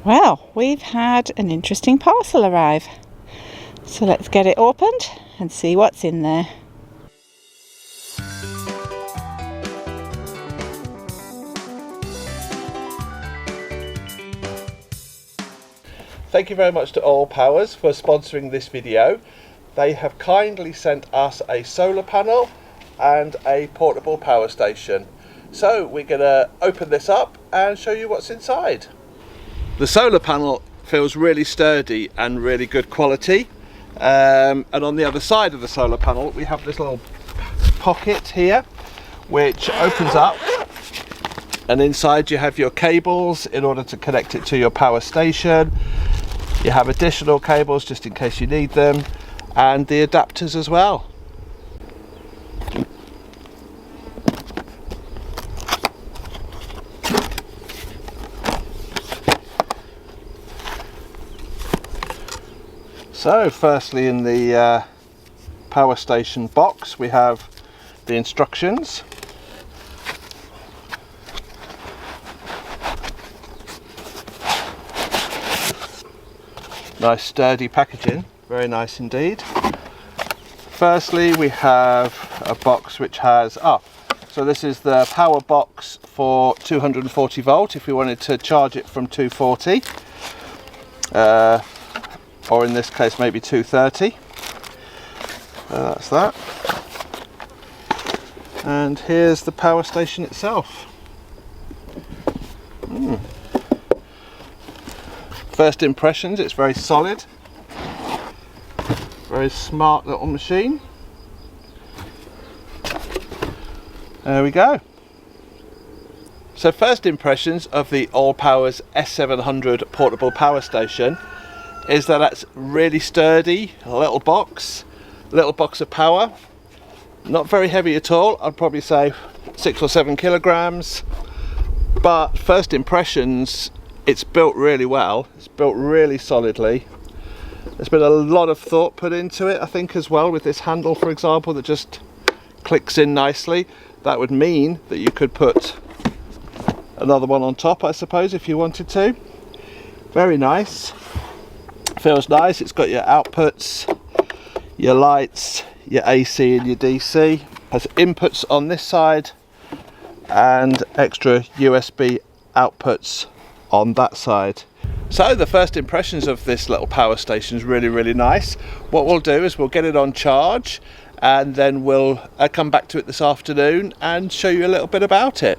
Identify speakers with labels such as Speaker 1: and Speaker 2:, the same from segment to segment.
Speaker 1: Well, we've had an interesting parcel arrive, so let's get it opened and see what's in there.
Speaker 2: Thank you very much to AllPowers for sponsoring this video. They have kindly sent us a solar panel and a portable power station. So we're going to open this up and show you what's inside. The solar panel feels really sturdy and really good quality. And on the other side of the solar panel we have this little pocket here which opens up, and inside you have your cables in order to connect it to your power station. You have additional cables just in case you need them, and the adapters as well. So firstly, in the power station box we have the instructions. Nice sturdy packaging, very nice indeed. Firstly we have a box which has, so this is the power box for 240 volt if you wanted to charge it from 240. Or in this case maybe 230. That's that. And here's the power station itself. First impressions, it's very solid. Very smart little machine. There we go. So first impressions of the AllPowers S700 portable power station is that that's really sturdy, a little box of power, not very heavy at all. I'd probably say 6 or 7 kilograms, but first impressions, it's built really well, it's built really solidly. There's been a lot of thought put into it, I think, as well, with this handle, for example, that just clicks in nicely. That would mean that you could put another one on top, I suppose, if you wanted to. Very nice. Feels nice. It's got your outputs, your lights, your AC and your DC. Has inputs on this side and extra USB outputs on that side. So the first impressions of this little power station is really nice. What we'll do is we'll get it on charge, and then we'll come back to it this afternoon and show you a little bit about it.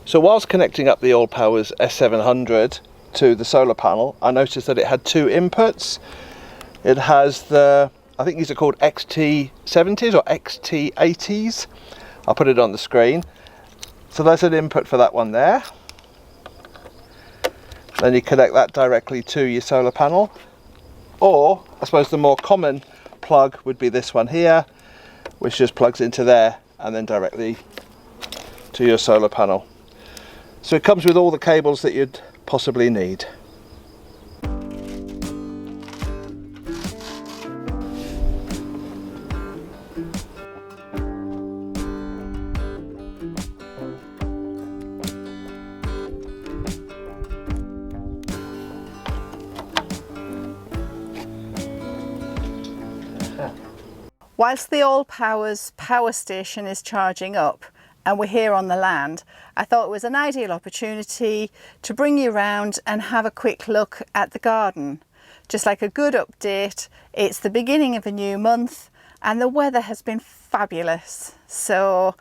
Speaker 2: So whilst connecting up the AllPowers S700 to the solar panel, I noticed that it had 2 inputs. It has the, I think these are called XT70s or XT80s. I'll put it on the screen. So there's an input for that one there. Then you connect that directly to your solar panel. Or, I suppose the more common plug would be this one here, which just plugs into there and then directly to your solar panel. So it comes with all the cables that you'd possibly need.
Speaker 1: Whilst the AllPowers power station is charging up and we're here on the land, I thought it was an ideal opportunity to bring you around and have a quick look at the garden. Just like a good update, it's the beginning of a new month and the weather has been fabulous. So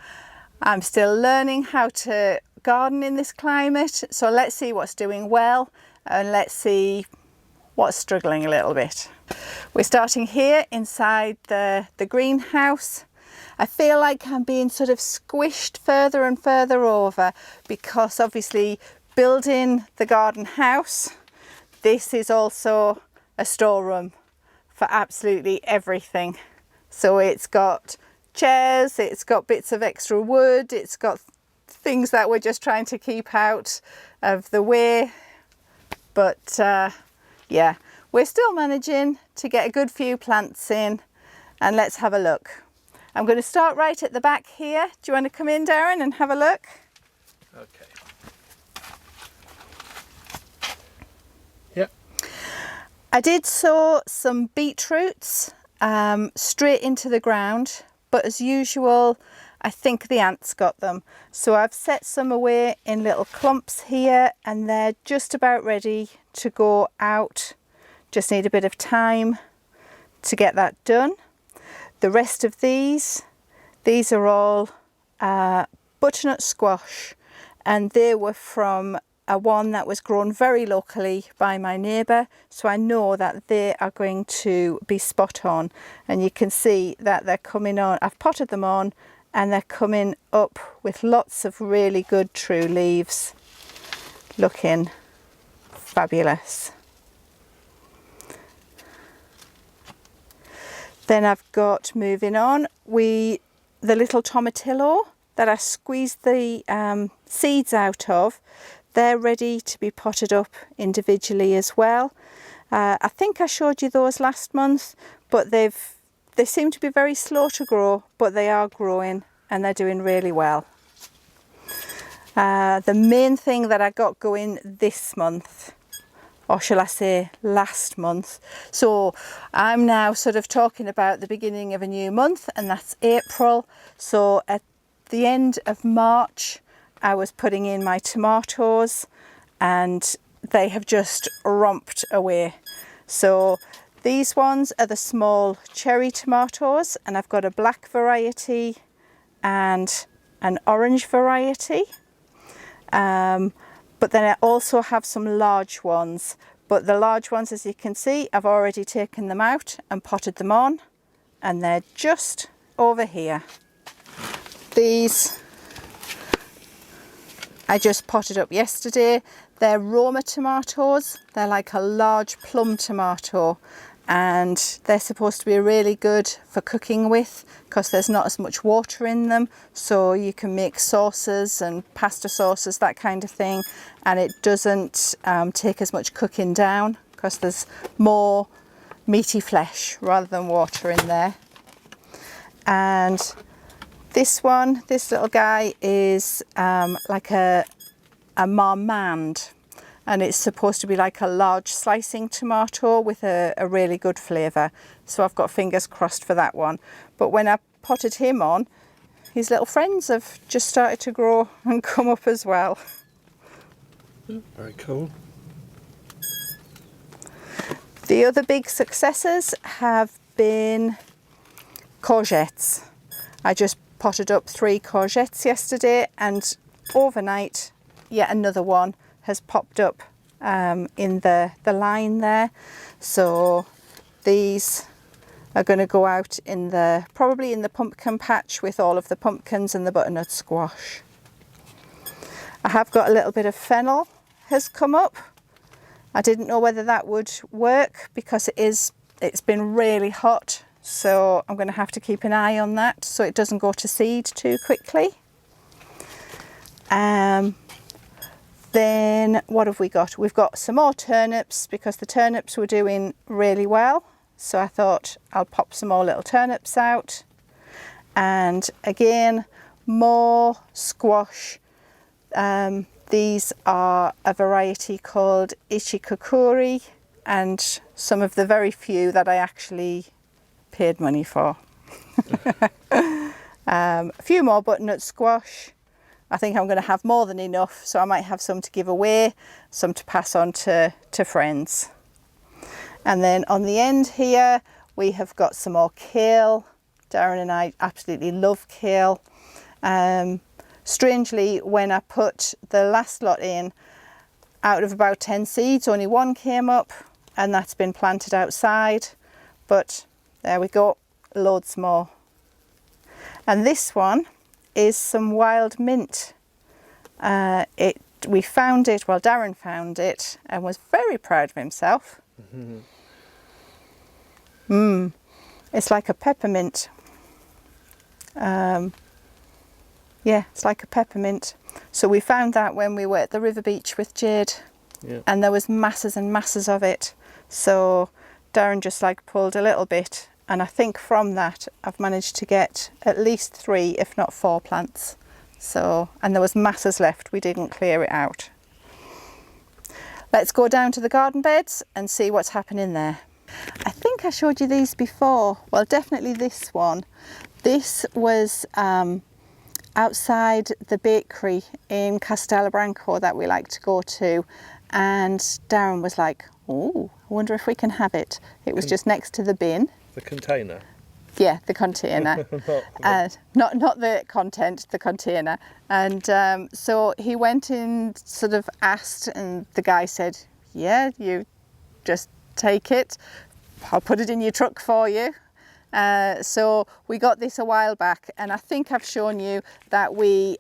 Speaker 1: I'm still learning how to garden in this climate. So let's see what's doing well and let's see what's struggling a little bit. We're starting here inside the greenhouse. I feel like I'm being sort of squished further and further over because obviously building the garden house, this is also a storeroom for absolutely everything. So it's got chairs, it's got bits of extra wood, it's got things that we're just trying to keep out of the way. But yeah, we're still managing to get a good few plants in, and let's have a look. I'm going to start right at the back here. Do you want to come in, Darren, and have a look?
Speaker 2: Okay.
Speaker 1: I did sow some beetroots straight into the ground, but as usual, I think the ants got them. So I've set some away in little clumps here, and they're just about ready to go out. Just need a bit of time to get that done. The rest of these are all butternut squash, and they were from one that was grown very locally by my neighbour, so I know that they are going to be spot on. And you can see that they're coming on. I've potted them on and they're coming up with lots of really good true leaves, looking fabulous. Then I've got, moving on, the little tomatillo that I squeezed the seeds out of. They're ready to be potted up individually as well. I think I showed you those last month, but they seem to be very slow to grow, but they are growing and they're doing really well. The main thing that I got going this month, or shall I say last month, so I'm now sort of talking about the beginning of a new month, and that's April. So at the end of March, I was putting in my tomatoes and they have just romped away. So these ones are the small cherry tomatoes, and I've got a black variety and an orange variety. But then I also have some large ones. But the large ones, as you can see, I've already taken them out and potted them on, and they're just over here. These I just potted up yesterday. They're Roma tomatoes. They're like a large plum tomato, and they're supposed to be really good for cooking with because there's not as much water in them. So you can make sauces and pasta sauces, that kind of thing, and it doesn't take as much cooking down because there's more meaty flesh rather than water in there. And this little guy is like a marmande, and it's supposed to be like a large slicing tomato with a really good flavour. So I've got fingers crossed for that one. But when I potted him on, his little friends have just started to grow and come up as well.
Speaker 2: Very cool.
Speaker 1: The other big successes have been courgettes. I just potted up 3 courgettes yesterday, and overnight yet another one has popped up in the line there. So these are going to go out in probably in the pumpkin patch with all of the pumpkins and the butternut squash. I have got a little bit of fennel has come up. I didn't know whether that would work because it's been really hot. So I'm going to have to keep an eye on that so it doesn't go to seed too quickly. Then what have we got? We've got some more turnips because the turnips were doing really well. So I thought I'll pop some more little turnips out. And again, more squash. These are a variety called Ichikakuri, and some of the very few that I actually paid money for. A few more butternut squash. I think I'm going to have more than enough, so I might have some to give away, some to pass on to friends. And then on the end here we have got some more kale. Darren and I absolutely love kale. Strangely, when I put the last lot in, out of about 10 seeds only 1 came up, and that's been planted outside. But there we go, loads more. And this one is some wild mint. We found it, well, Darren found it and was very proud of himself. It's like a peppermint. Yeah, it's like a peppermint. So we found that when we were at the river beach with Jade, and there was masses and masses of it. So Darren just like pulled a little bit, and I think from that I've managed to get at least 3, if not 4 plants. So, and there was masses left, we didn't clear it out. Let's go down to the garden beds and see what's happening there. I think I showed you these before. Well, definitely this one. This was outside the bakery in Castelabranco that we like to go to, and Darren was like, oh, I wonder if we can have it. It was just next to the bin.
Speaker 2: The container?
Speaker 1: Yeah, the container. Not the content, the container. And so he went in, sort of asked, and the guy said, yeah, you just take it. I'll put it in your truck for you. So we got this a while back, and I think I've shown you that we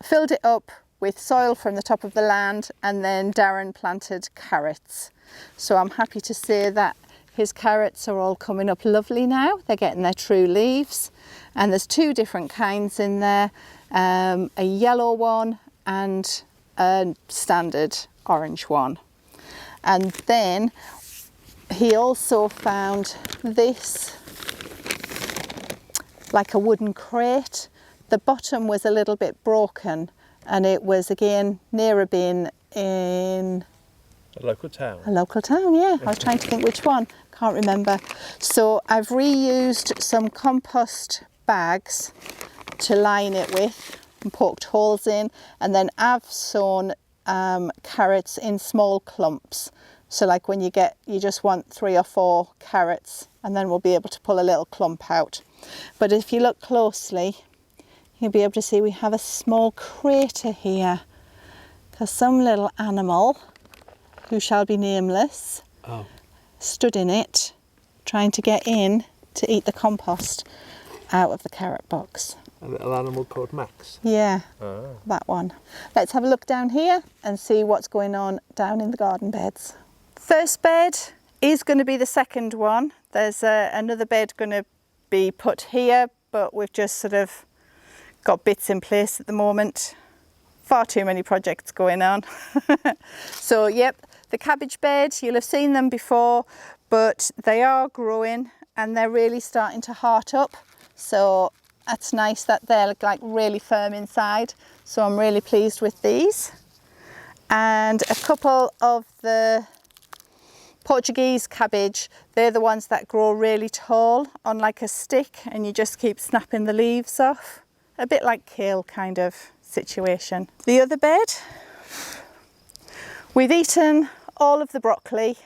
Speaker 1: filled it up with soil from the top of the land, and then Darren planted carrots. So I'm happy to say that his carrots are all coming up lovely now. They're getting their true leaves, and there's two different kinds in there, a yellow one and a standard orange one. And then he also found this, like a wooden crate. The bottom was a little bit broken, and it was again near a bin in
Speaker 2: a local town.
Speaker 1: A local town, yeah. I was trying to think which one, can't remember. So I've reused some compost bags to line it with and poked holes in, and then I've sown carrots in small clumps. So like when you just want 3 or 4 carrots, and then we'll be able to pull a little clump out. But if you look closely, you'll be able to see we have a small crater here, because some little animal, who shall be nameless, stood in it, trying to get in to eat the compost out of the carrot box.
Speaker 2: A little animal called Max?
Speaker 1: Yeah, that one. Let's have a look down here and see what's going on down in the garden beds. First bed is going to be the second one. There's another bed going to be put here, but we've just sort of got bits in place at the moment. Far too many projects going on. So yep, the cabbage bed, you'll have seen them before, but they are growing and they're really starting to heart up. So that's nice that they're like really firm inside. So I'm really pleased with these. And a couple of the Portuguese cabbage, they're the ones that grow really tall on like a stick, and you just keep snapping the leaves off. A bit like kale kind of situation. The other bed, we've eaten all of the broccoli,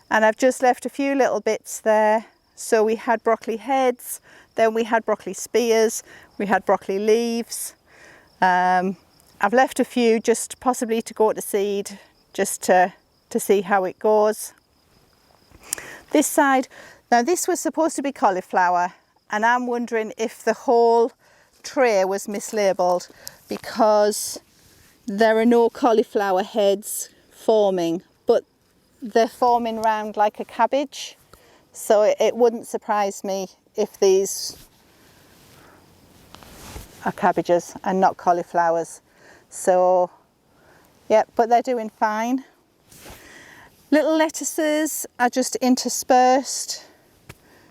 Speaker 1: and I've just left a few little bits there. So we had broccoli heads, then we had broccoli spears, we had broccoli leaves. I've left a few just possibly to go to seed, just to see how it goes. This side, now this was supposed to be cauliflower, and I'm wondering if the whole tray was mislabeled, because there are no cauliflower heads forming, but they're forming round like a cabbage. So it wouldn't surprise me if these are cabbages and not cauliflowers. So yeah, but they're doing fine. Little lettuces are just interspersed.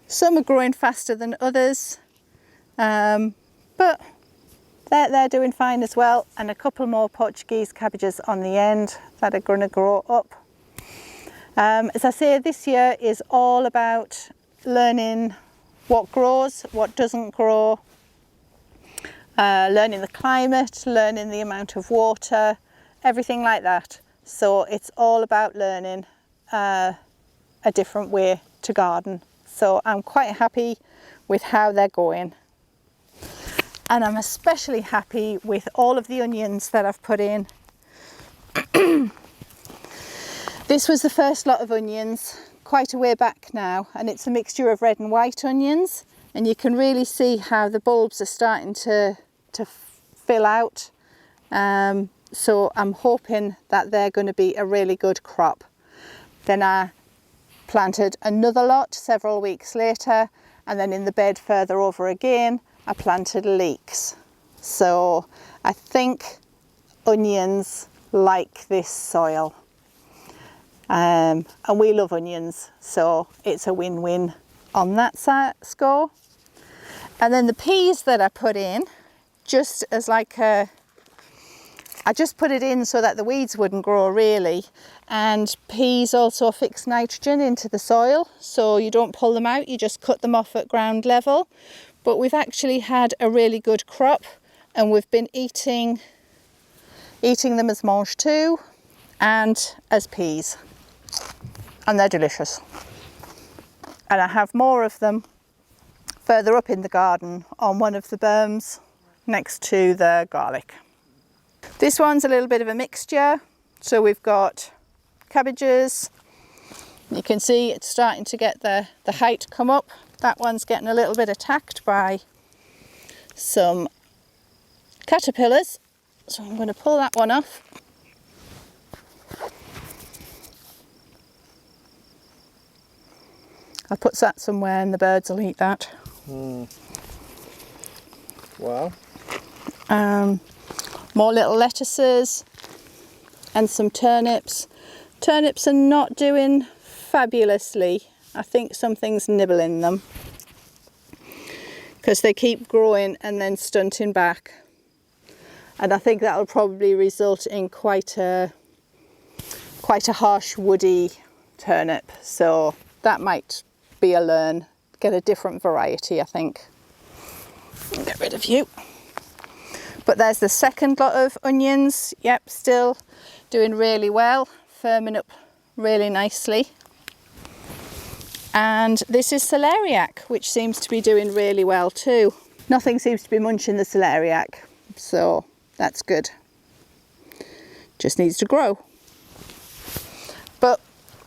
Speaker 1: Some are growing faster than others, but they're doing fine as well. And a couple more Portuguese cabbages on the end that are going to grow up. As I say, this year is all about learning what grows, what doesn't grow, learning the climate, learning the amount of water, everything like that. So it's all about learning a different way to garden. So I'm quite happy with how they're going. And I'm especially happy with all of the onions that I've put in. This was the first lot of onions, quite a way back now, and it's a mixture of red and white onions, and you can really see how the bulbs are starting to fill out. So I'm hoping that they're going to be a really good crop. Then I planted another lot several weeks later, and then in the bed further over again I planted leeks. So I think onions like this soil, and we love onions, so it's a win-win on that score. And then the peas that I put in, just as like a I just put it in so that the weeds wouldn't grow really, and peas also fix nitrogen into the soil, so you don't pull them out, you just cut them off at ground level. But we've actually had a really good crop, and we've been eating them as mange too and as peas, and they're delicious. And I have more of them further up in the garden on one of the berms next to the garlic. This one's a little bit of a mixture, so we've got cabbages. You can see it's starting to get the height come up. That one's getting a little bit attacked by some caterpillars, so I'm going to pull that one off. I'll put that somewhere and the birds will eat that.
Speaker 2: Wow.
Speaker 1: More little lettuces and some turnips. Turnips are not doing fabulously. I think something's nibbling them because they keep growing and then stunting back. And I think that'll probably result in quite a harsh woody turnip. So that might be a learn. Get a different variety, I think. Get rid of you. But there's the second lot of onions. Yep, still doing really well, firming up really nicely. And this is celeriac, which seems to be doing really well too. Nothing seems to be munching the celeriac, so that's good. Just needs to grow. But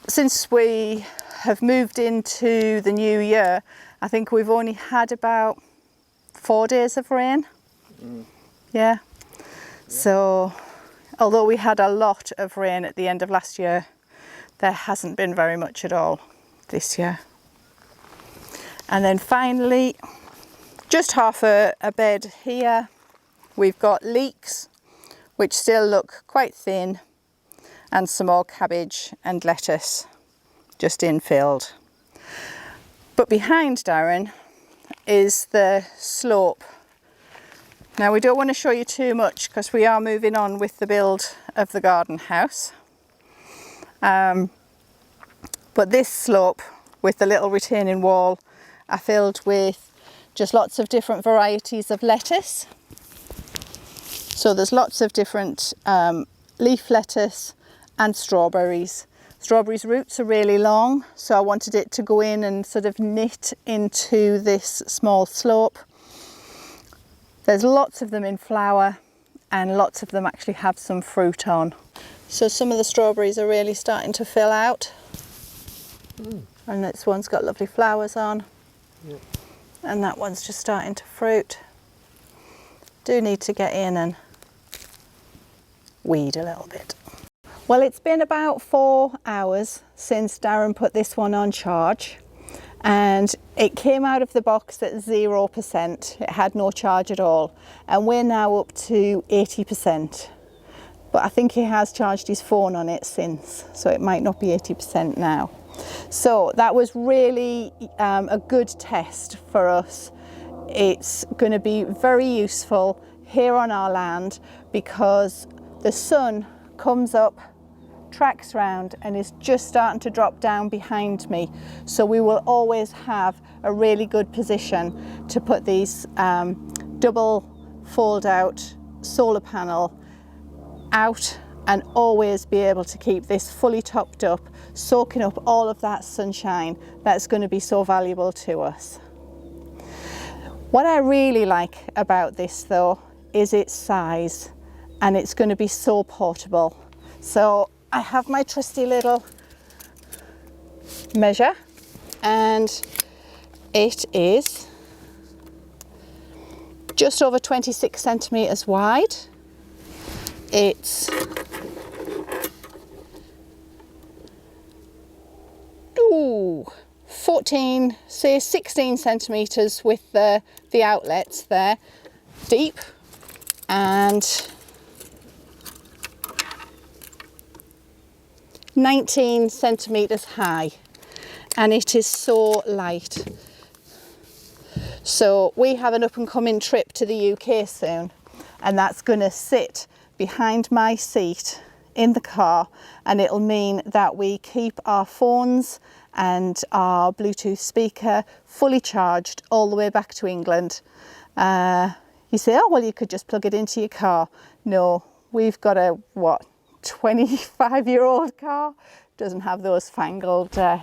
Speaker 1: since we have moved into the new year, I think we've only had about 4 days of rain. Yeah. So although we had a lot of rain at the end of last year, there hasn't been very much at all this year. And then finally, just half a bed here, we've got leeks, which still look quite thin, and some more cabbage and lettuce just infilled. But behind Darren is the slope. Now we don't want to show you too much because we are moving on with the build of the garden house. But this slope with the little retaining wall are filled with just lots of different varieties of lettuce. So there's lots of different leaf lettuce and strawberries. Strawberries' roots are really long, so I wanted it to go in and sort of knit into this small slope. There's lots of them in flower and lots of them actually have some fruit on. So some of the strawberries are really starting to fill out. And this one's got lovely flowers on. Yep. And that one's just starting to fruit. Do need to get in and weed a little bit. Well, it's been about 4 hours since Darren put this one on charge, and it came out of the box at 0%. It had no charge at all, and we're now up to 80%. But I think he has charged his phone on it since, so it might not be 80% now. So that was really a good test for us. It's going to be very useful here on our land because the sun comes up, tracks round, and is just starting to drop down behind me, so we will always have a really good position to put these double fold out solar panel out and always be able to keep this fully topped up, soaking up all of that sunshine that's going to be so valuable to us. What I really like about this though is its size, and it's going to be so portable. So I have my trusty little measure, and it is just over 26 centimetres wide. It's 14, say 16 centimetres with the outlets there deep, and 19 centimetres high, and it is so light. So we have an up and coming trip to the UK soon, and that's going to sit behind my seat in the car, and it'll mean that we keep our phones and our Bluetooth speaker fully charged all the way back to England. You say, oh well, you could just plug it into your car. No, we've got a 25-year-old car, doesn't have those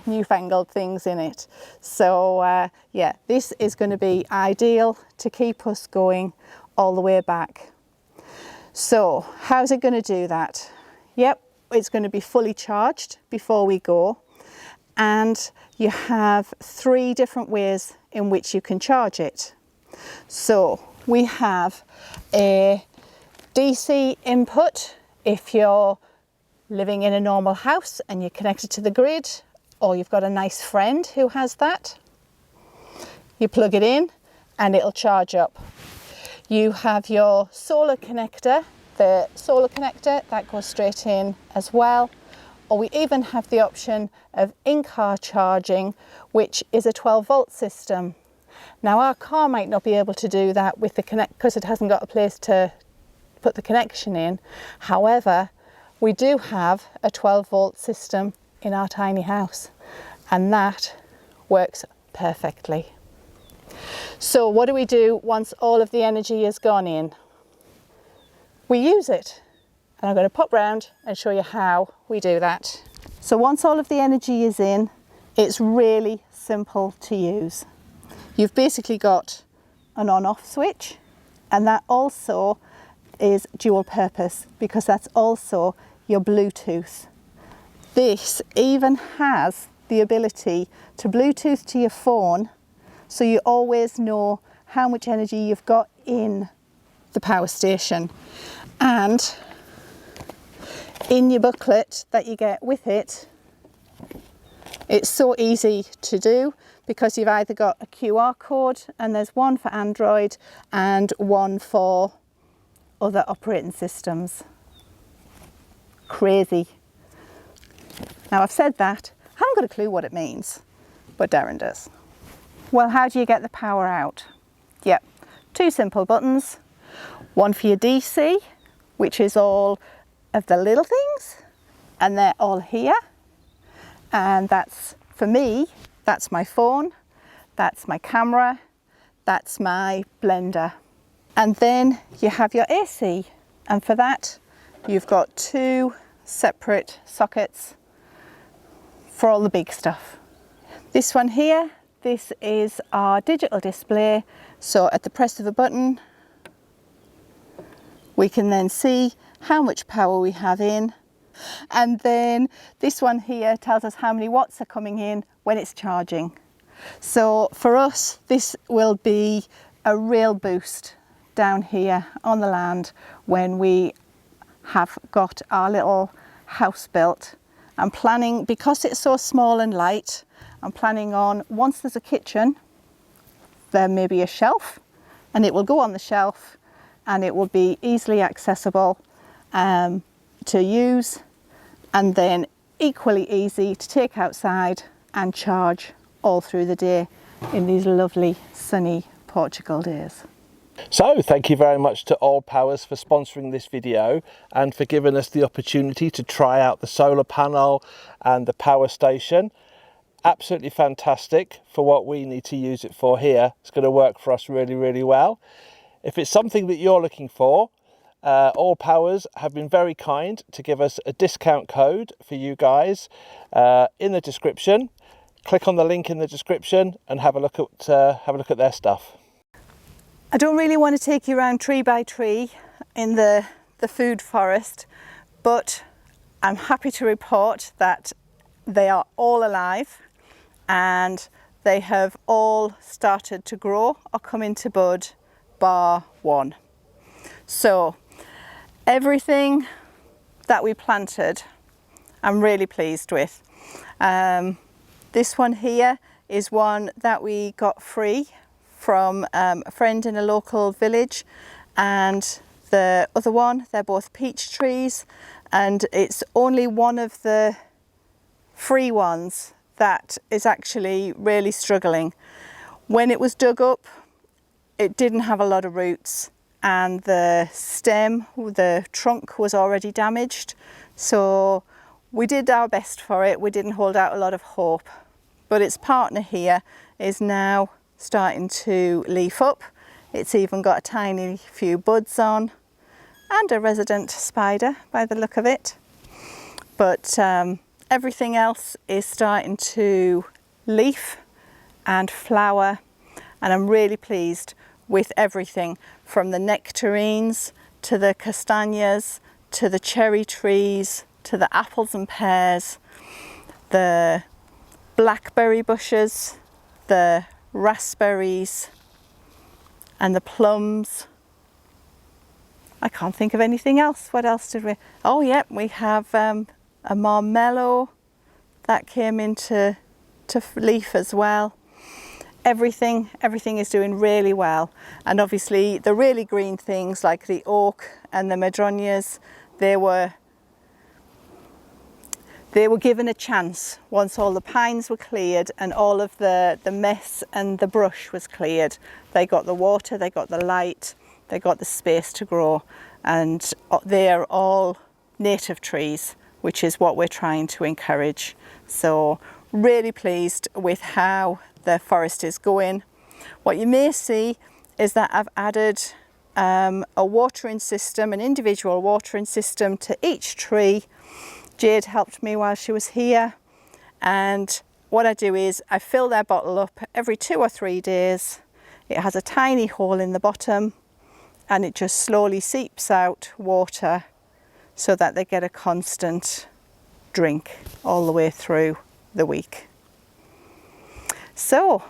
Speaker 1: newfangled things in it. So yeah, this is going to be ideal to keep us going all the way back. So how's it going to do that? Yep, it's going to be fully charged before we go, and you have 3 different ways in which you can charge it. So we have a DC input if you're living in a normal house and you're connected to the grid, or you've got a nice friend who has that. You plug it in and it'll charge up. You have your solar connector, the solar connector that goes straight in as well, or we even have the option of in-car charging, which is a 12-volt system. Now our car might not be able to do that with the connect because it hasn't got a place to put the connection in. However, we do have a 12-volt system in our tiny house, and that works perfectly. So what do we do once all of the energy has gone in? We use it, and I'm going to pop round and show you how we do that. So once all of the energy is in, it's really simple to use. You've basically got an on-off switch, and that also is dual purpose because that's also your Bluetooth. This even has the ability to Bluetooth to your phone, so you always know how much energy you've got in the power station. And in your booklet that you get with it, it's so easy to do because you've either got a QR code, and there's one for Android and one for other operating systems. Crazy. Now I've said that, I haven't got a clue what it means, but Darren does. Well, how do you get the power out? Yep, 2 simple buttons. One for your DC, which is all of the little things, and they're all here. And that's, for me, that's my phone, that's my camera, that's my blender. And then you have your AC, and for that you've got 2 separate sockets for all the big stuff. This one here, this is our digital display, so at the press of a button we can then see how much power we have in, and then this one here tells us how many watts are coming in when it's charging. So for us this will be a real boost down here on the land when we have got our little house built. I'm planning, because it's so small and light, I'm planning on, once there's a kitchen, there may be a shelf, and it will go on the shelf and it will be easily accessible to use, and then equally easy to take outside and charge all through the day in these lovely sunny Portugal days.
Speaker 2: So thank you very much to AllPowers for sponsoring this video and for giving us the opportunity to try out the solar panel and the power station. Absolutely fantastic for what we need to use it for here. It's going to work for us really, really well. If it's something that you're looking for, AllPowers have been very kind to give us a discount code for you guys in the description. Click on the link in the description and have a look at their stuff.
Speaker 1: I don't really want to take you around tree by tree in the food forest, but I'm happy to report that they are all alive and they have all started to grow or come into bud, bar one. So everything that we planted I'm really pleased with. This one here is one that we got free from a friend in a local village, and the other one, they're both peach trees, and it's only one of the free ones that is actually really struggling. When it was dug up, it didn't have a lot of roots, and the stem, the trunk was already damaged. So we did our best for it. We didn't hold out a lot of hope, but its partner here is now starting to leaf up. It's even got a tiny few buds on and a resident spider by the look of it. But everything else is starting to leaf and flower, and I'm really pleased with everything from the nectarines to the castanhas to the cherry trees to the apples and pears, the blackberry bushes, the raspberries and the plums. I can't think of anything else. What else did we? Oh yeah, we have a marmello that came into leaf as well. Everything is doing really well, and obviously the really green things like the oak and the madronias, they were given a chance once all the pines were cleared and all of the mess and the brush was cleared. They got the water, they got the light, they got the space to grow, and they are all native trees, which is what we're trying to encourage. So really pleased with how the forest is going. What you may see is that I've added a watering system, an individual watering system to each tree. Jade helped me while she was here, and what I do is I fill their bottle up every 2 or 3 days. It has a tiny hole in the bottom and it just slowly seeps out water so that they get a constant drink all the way through the week. So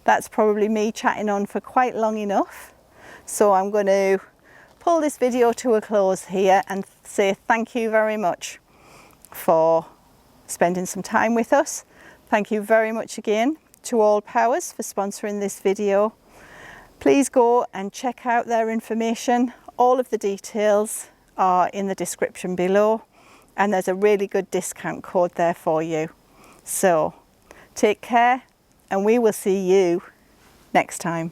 Speaker 1: that's probably me chatting on for quite long enough. So I'm going to pull this video to a close here and say thank you very much for spending some time with us. Thank you very much again to AllPowers for sponsoring this video. Please go and check out their information. All of the details are in the description below, and there's a really good discount code there for you. So take care, and we will see you next time.